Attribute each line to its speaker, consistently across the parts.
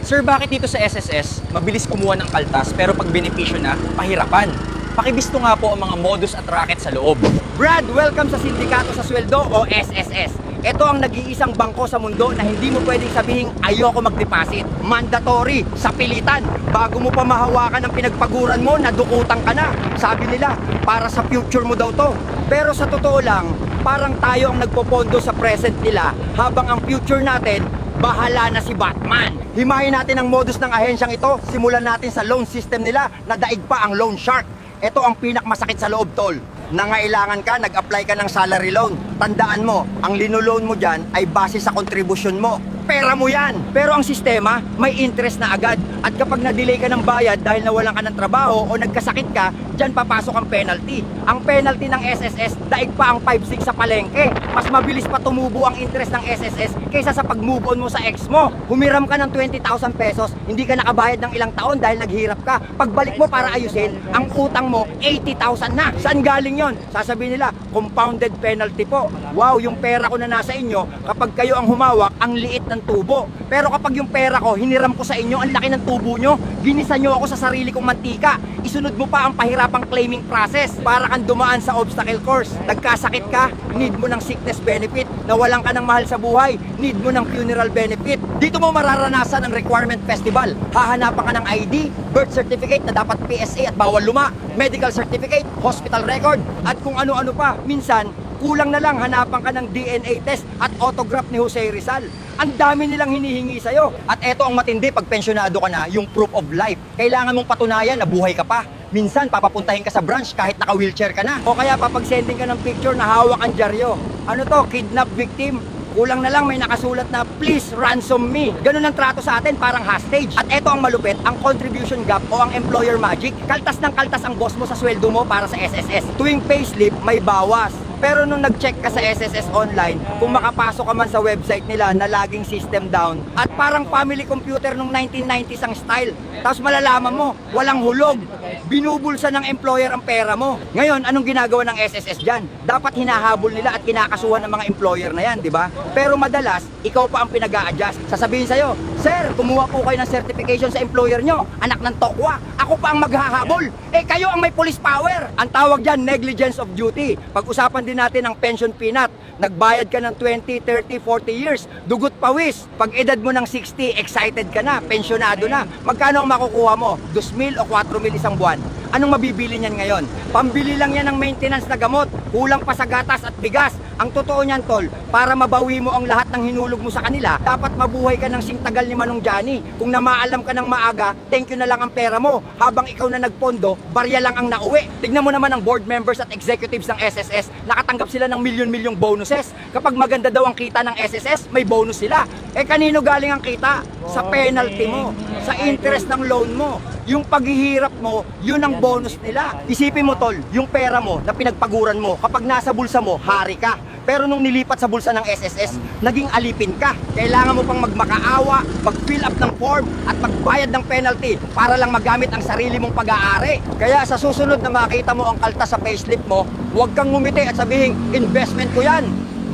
Speaker 1: Sir, bakit dito sa SSS, mabilis kumuha ng kaltas pero pag benepisyo na, pahirapan? Pakibisto nga po ang mga modus at racket sa loob.
Speaker 2: Brad, welcome sa Sindikato sa Sweldo o SSS. Ito ang nag-iisang bangko sa mundo na hindi mo pwedeng sabihin ayoko mag-deposit. Mandatory, sa pilitan. Bago mo pa mahawakan ang pinagpaguran mo, nadukutan ka na. Sabi nila, para sa future mo daw to. Pero sa totoo lang, parang tayo ang nagpopondo sa present nila habang ang future natin, bahala na si Batman. Himayin natin ang modus ng ahensyang ito. Simulan natin sa loan system nila na daig pa ang loan shark. Ito ang pinakmasakit sa loob, tol. Nangailangan ka, nag-apply ka ng salary loan. Tandaan mo, ang linoloan mo dyan ay base sa kontribusyon mo. Pera mo yan! Pero ang sistema, may interest na agad. At kapag na-delay ka ng bayad dahil nawalan ka ng trabaho o nagkasakit ka, dyan papasok ang penalty. Ang penalty ng SSS, daig pa ang 5-6 sa palengke. Mas mabilis pa tumubo ang interest ng SSS kaysa sa pag-move on mo sa ex mo. Humiram ka ng 20,000 pesos, hindi ka nakabayad ng ilang taon dahil naghirap ka. Pagbalik mo para ayusin, ang utang mo 80,000 na. Saan galing yon? Sasabihin nila, compounded penalty po. Wow, yung pera ko na nasa inyo, kapag kayo ang humawak, ang liit ng tubo. Pero kapag yung pera ko, hiniram ko sa inyo, ang laki ng tubo nyo, ginisa nyo ako sa sarili kong mantika. Isunod mo pa ang pahirapang claiming process para kang dumaan sa obstacle course. Nagkasakit ka, need mo ng sickness benefit. Nawalan ka ng mahal sa buhay, need mo ng funeral benefit. Dito mo mararanasan ang requirement festival. Hahanapan ka ng ID, birth certificate na dapat PSA at bawal luma, medical certificate, hospital record, at kung ano-ano pa. Minsan, kulang na lang hanapan ka ng DNA test at autograph ni Jose Rizal. Ang dami nilang hinihingi sa'yo. At eto ang matindi pag pensyonado ka na, yung proof of life. Kailangan mong patunayan na buhay ka pa. Minsan, papapuntahin ka sa branch kahit naka-wheelchair ka na. O kaya papag-sending ka ng picture na hawak ang dyaryo. Ano to? Kidnap victim? Kulang na lang may nakasulat na please ransom me. Ganun ang trato sa atin, parang hostage. At eto ang malupit, ang contribution gap o ang employer magic. Kaltas ng kaltas ang boss mo sa sweldo mo para sa SSS. Tuwing payslip, may bawas. Pero nung nag-check ka sa SSS online, kung makapasok ka man sa website nila na laging system down, at parang family computer nung 1990s ang style, tapos malalaman mo, walang hulog, binubulsa ng employer ang pera mo. Ngayon, anong ginagawa ng SSS dyan? Dapat hinahabol nila at kinakasuhan ng mga employer na yan, di ba? Pero madalas, ikaw pa ang pinag-a-adjust. Sasabihin sa'yo, Sir, kumuha po kayo ng certification sa employer nyo, anak ng tokwa, ako pa ang maghahabol. Eh kayo ang may police power. Ang tawag dyan, negligence of duty. Pag-usapan din natin ang pension peanut. Nagbayad ka ng 20, 30, 40 years, dugot pawis. Pag edad mo ng 60, excited ka na, pensionado na. Magkano ang makukuha mo? 2,000 o 4,000 isang buwan? Anong mabibili niyan ngayon? Pambili lang yan ng maintenance na gamot, kulang pa sa gatas at bigas. Ang totoo niyan, tol, para mabawi mo ang lahat ng hinulog mo sa kanila, dapat mabuhay ka ng singtagal ni Manong Johnny. Kung namaalam ka ng maaga, thank you na lang ang pera mo. Habang ikaw na nagpondo, barya lang ang nauwi. Tignan mo naman ang board members at executives ng SSS, nakatanggap sila ng milyon-milyong bonuses. Kapag maganda daw ang kita ng SSS, may bonus sila. Eh kanino galing ang kita? Sa penalty mo, sa interest ng loan mo. Yung paghihirap mo, yun ang bonus nila. Isipin mo, tol, yung pera mo na pinagpaguran mo, kapag nasa bulsa mo, hari ka. Pero nung nilipat sa bulsa ng SSS, naging alipin ka. Kailangan mo pang magmakaawa, mag-fill up ng form, at magbayad ng penalty para lang magamit ang sarili mong pag-aari. Kaya sa susunod na makita mo ang kaltas sa payslip mo, huwag kang ngumiti at sabihin, investment ko yan.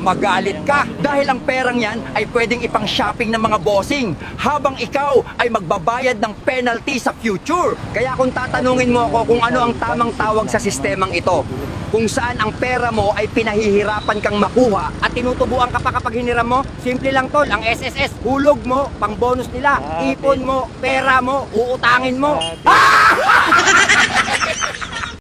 Speaker 2: Magalit ka dahil ang perang yan ay pwedeng ipang shopping ng mga bossing habang ikaw ay magbabayad ng penalty sa future. Kaya kung tatanungin mo ako kung ano ang tamang tawag sa sistemang ito, kung saan ang pera mo ay pinahihirapan kang makuha at tinutubuan ka pa kapag hiniram mo, simple lang tol, ang SSS, hulog mo, pang bonus nila, ipon mo, pera mo, uutangin mo.